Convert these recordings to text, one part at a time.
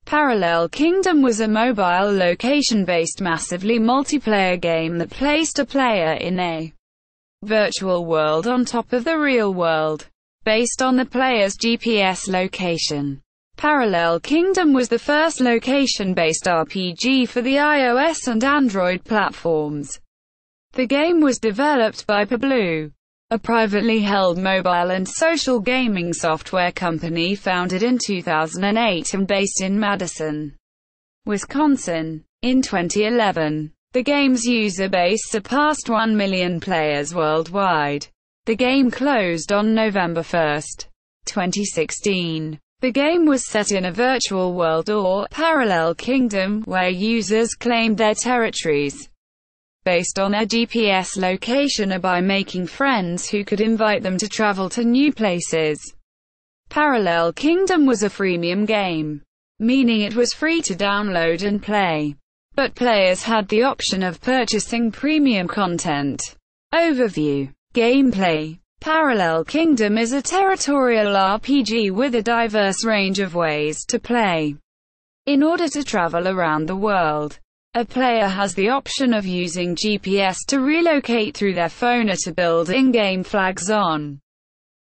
Parallel Kingdom was a mobile location-based massively multiplayer game that placed a player in a virtual world on top of the real world, based on the player's GPS location. Parallel Kingdom was the first location-based RPG for the iOS and Android platforms. The game was developed by PerBlue, a privately held mobile and social gaming software company founded in 2008 and based in Madison, Wisconsin. In 2011, the game's user base surpassed 1 million players worldwide. The game closed on November 1, 2016. The game was set in a virtual world or parallel kingdom, where users claimed their territories based on their GPS location or by making friends who could invite them to travel to new places. Parallel Kingdom was a freemium game, meaning it was free to download and play. But players had the option of purchasing premium content. Overview. Gameplay. Parallel Kingdom is a territorial RPG with a diverse range of ways to play. In order to travel around the world, a player has the option of using GPS to relocate through their phone or to build in-game flags on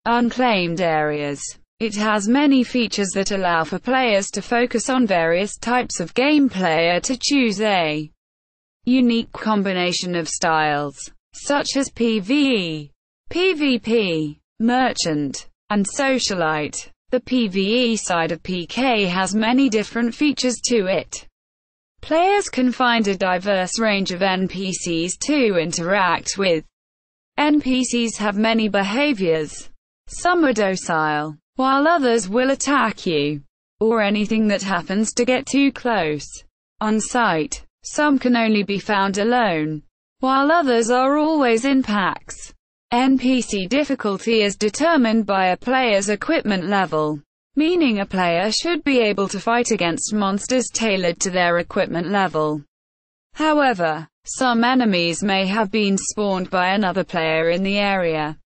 unclaimed areas. It has many features that allow for players to focus on various types of gameplay or to choose a unique combination of styles, such as PvE, PvP, Merchant, and Socialite. The PvE side of PK has many different features to it. Players can find a diverse range of NPCs to interact with. NPCs have many behaviors. Some are docile, while others will attack you, or anything that happens to get too close. On sight, some can only be found alone, while others are always in packs. NPC difficulty is determined by a player's equipment level, meaning a player should be able to fight against monsters tailored to their equipment level. However, some enemies may have been spawned by another player in the area.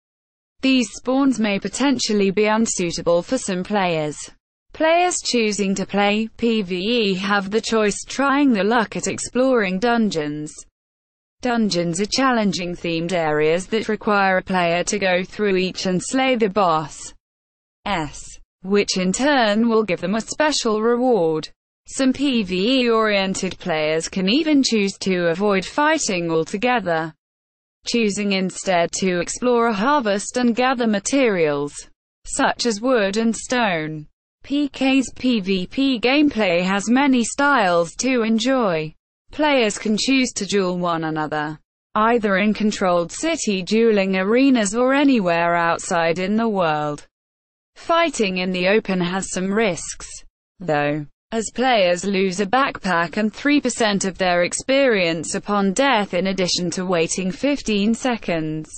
These spawns may potentially be unsuitable for some players. Players choosing to play PvE have the choice trying their luck at exploring dungeons. Dungeons are challenging themed areas that require a player to go through each and slay the boss, which in turn will give them a special reward. Some PvE-oriented players can even choose to avoid fighting altogether, choosing instead to explore, harvest and gather materials, such as wood and stone. PK's PvP gameplay has many styles to enjoy. Players can choose to duel one another, either in controlled city dueling arenas or anywhere outside in the world. Fighting in the open has some risks, though, as players lose a backpack and 3% of their experience upon death in addition to waiting 15 seconds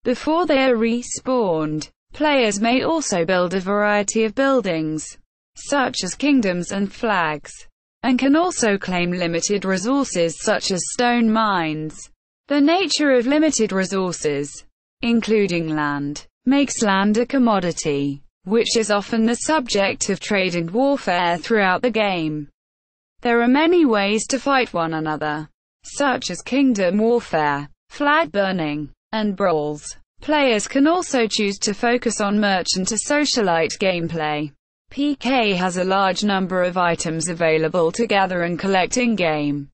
before they are respawned. Players may also build a variety of buildings, such as kingdoms and flags, and can also claim limited resources such as stone mines. The nature of limited resources, including land, makes land a commodity, which is often the subject of trade and warfare throughout the game. There are many ways to fight one another, such as kingdom warfare, flag burning, and brawls. Players can also choose to focus on merchant or socialite gameplay. PK has a large number of items available to gather and collect in-game,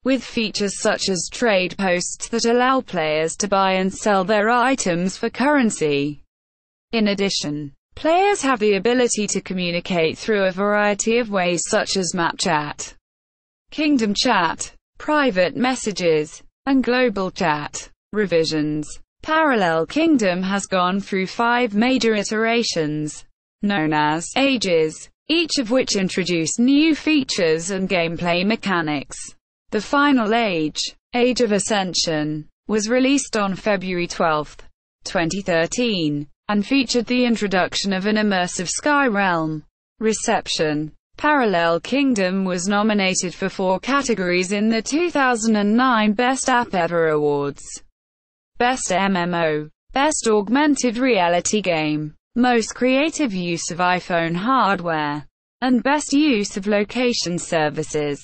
with features such as trade posts that allow players to buy and sell their items for currency. In addition, players have the ability to communicate through a variety of ways such as map chat, kingdom chat, private messages, and global chat. Revisions. Parallel Kingdom has gone through 5 major iterations, known as ages, each of which introduced new features and gameplay mechanics. The final age, Age of Ascension, was released on February 12, 2013, and featured the introduction of an immersive sky realm. Reception. Parallel Kingdom was nominated for 4 categories in the 2009 Best App Ever Awards. Best MMO, Best Augmented Reality Game, Most Creative Use of iPhone Hardware, and Best Use of Location Services.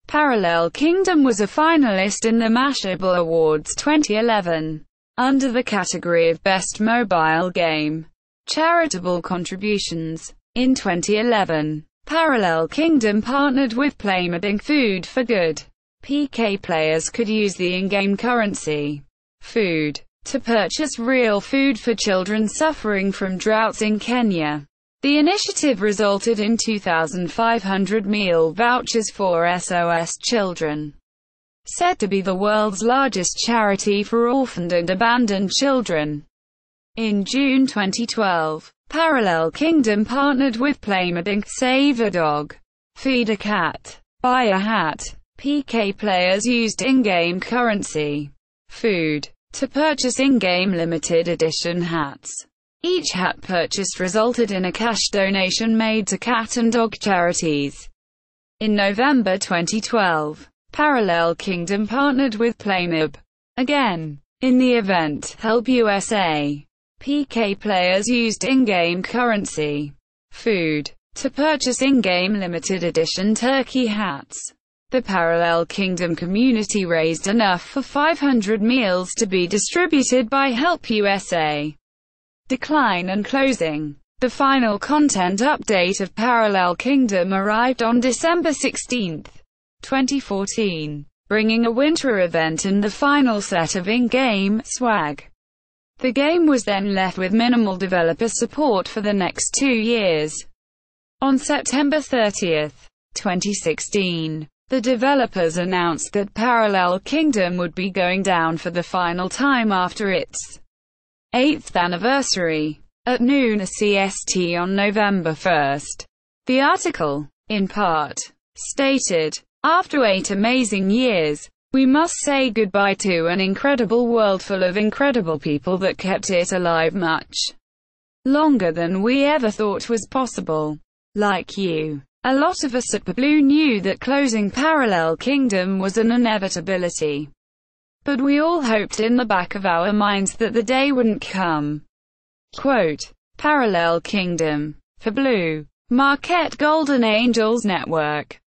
Parallel Kingdom was a finalist in the Mashable Awards 2011, under the category of Best Mobile Game. Charitable contributions. In 2011, Parallel Kingdom partnered with PlayMad Food for Good. PK players could use the in-game currency, food, to purchase real food for children suffering from droughts in Kenya. The initiative resulted in 2,500 meal vouchers for SOS Children, said to be the world's largest charity for orphaned and abandoned children. In June 2012, Parallel Kingdom partnered with PlayMad Save a Dog, Feed a Cat, Buy a Hat. PK players used in-game currency, food, to purchase in-game limited edition hats. Each hat purchased resulted in a cash donation made to cat and dog charities. In November 2012, Parallel Kingdom partnered with PlayMad. Again, in the event Help USA, PK players used in-game currency, food, to purchase in-game limited edition turkey hats. The Parallel Kingdom community raised enough for 500 meals to be distributed by Help USA. Decline and closing. The final content update of Parallel Kingdom arrived on December 16, 2014, bringing a winter event and the final set of in-game swag. The game was then left with minimal developer support for the next 2 years. On September 30, 2016, the developers announced that Parallel Kingdom would be going down for the final time after its 8th anniversary, at noon CST on November 1. The article, in part, stated, "After 8 amazing years, we must say goodbye to an incredible world full of incredible people that kept it alive much longer than we ever thought was possible. Like you, a lot of us at PerBlue knew that closing Parallel Kingdom was an inevitability. But we all hoped in the back of our minds that the day wouldn't come." Quote, Parallel Kingdom. PerBlue. Marquette Golden Angels Network.